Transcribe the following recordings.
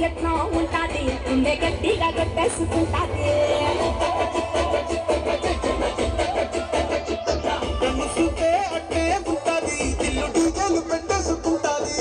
ఎట్లా ఉంటాది ఉండే గట్టిగా కొట్టేసుకుంటాది అట్టే ఉంటాది దిల్లు డీజేలు పెట్టేసుకుంటాది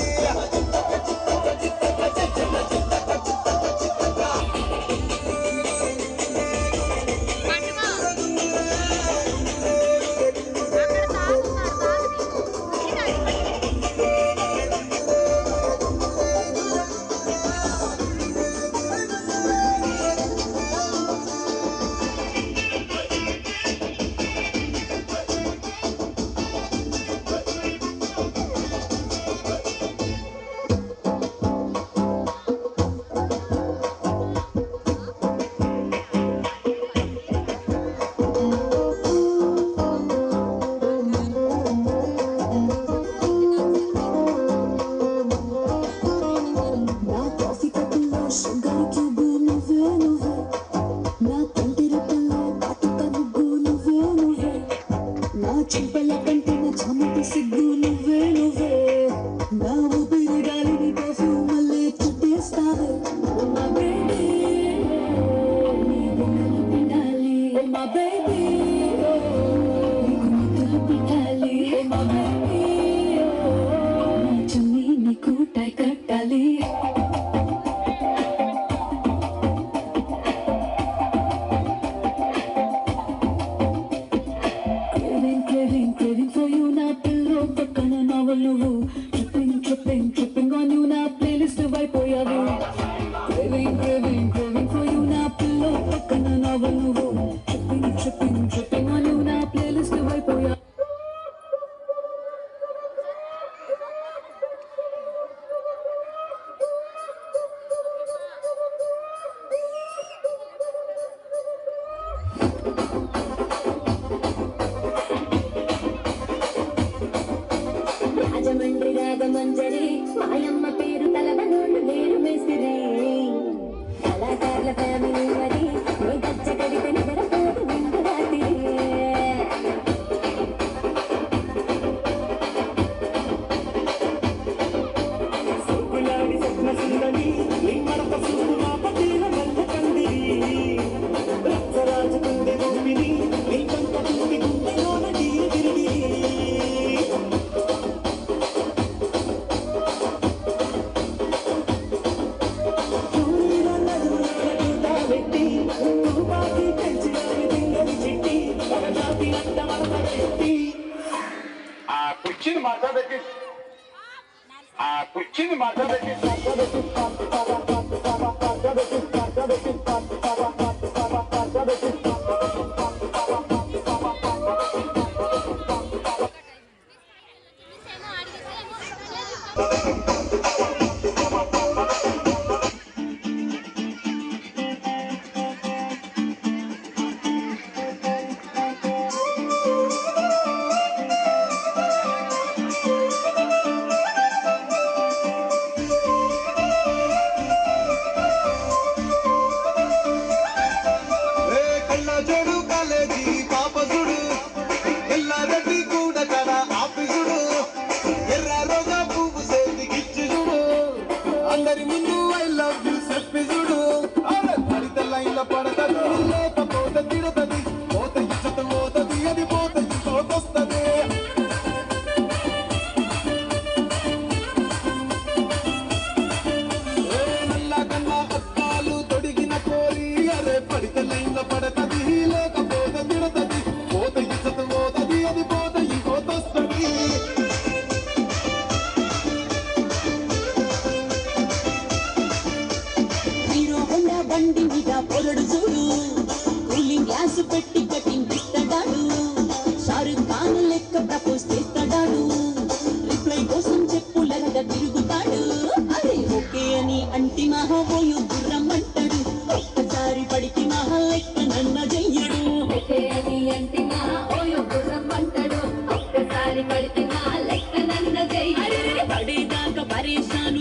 చింపల కంటిన చమటి సిగ్గు నువ్వే నువ్వే నా ఊపిరి గాలిని పర్ఫ్యూమ్ మళ్ళీ చుట్టేస్తావే ఓ మా బేబీ నీకు నన్ను పిండాలి ఓ మా బేబీ నీకు ముద్దులు పెట్టాలి ఓ మా బేబీ నా చున్నీ నీకు టై కట్టాలి Craving for you na pillow pakkana navalu tripping on you na playlist vaipoyavu craving for you na pillow pakkana navalu tripping on you na playlist vaipoyavu Rajahmundry Ragamanjari మాయమ్మ పేరు తలవనోళ్ళు వేరు మేస్తిరి కళాకారుల ఫ్యామిలీ మరి నీ గచ్చ కడిత నిద్రపోదు నిండు రాత్రి సుకులాడి స్వప్న సుందరి నీ మరక చూపు మా పతిల మల్ల కందిరి రచ్చరాజు కుంది గోపిని నీ కంట కుంది గుండెలోన గిరిగిరి కుర్చీని మాట్లాడేసి బండి మీద పొరడు చూడు కూలింగ్ గ్లాస్ పెట్టి కటింగ్ ఇస్తాడాడు షారుఖ్ ఖాన్ లెక్క ప్రపోజ్ చేస్తాడాడు రిప్లై కోసం చెప్పులగా తిరుగుతాడు అరే ఓకే అని అంటి మహాబోయు గుర్రమంటాడు ఒక్కసారి పడికి మహా లెక్క నన్న చెయ్యడు ఓకే అని అంటి మహాబోయు గుర్రమంటాడు ఒక్కసారి పడికి మహా లెక్క నన్న చెయ్యడు పడేదాకా పరేషాను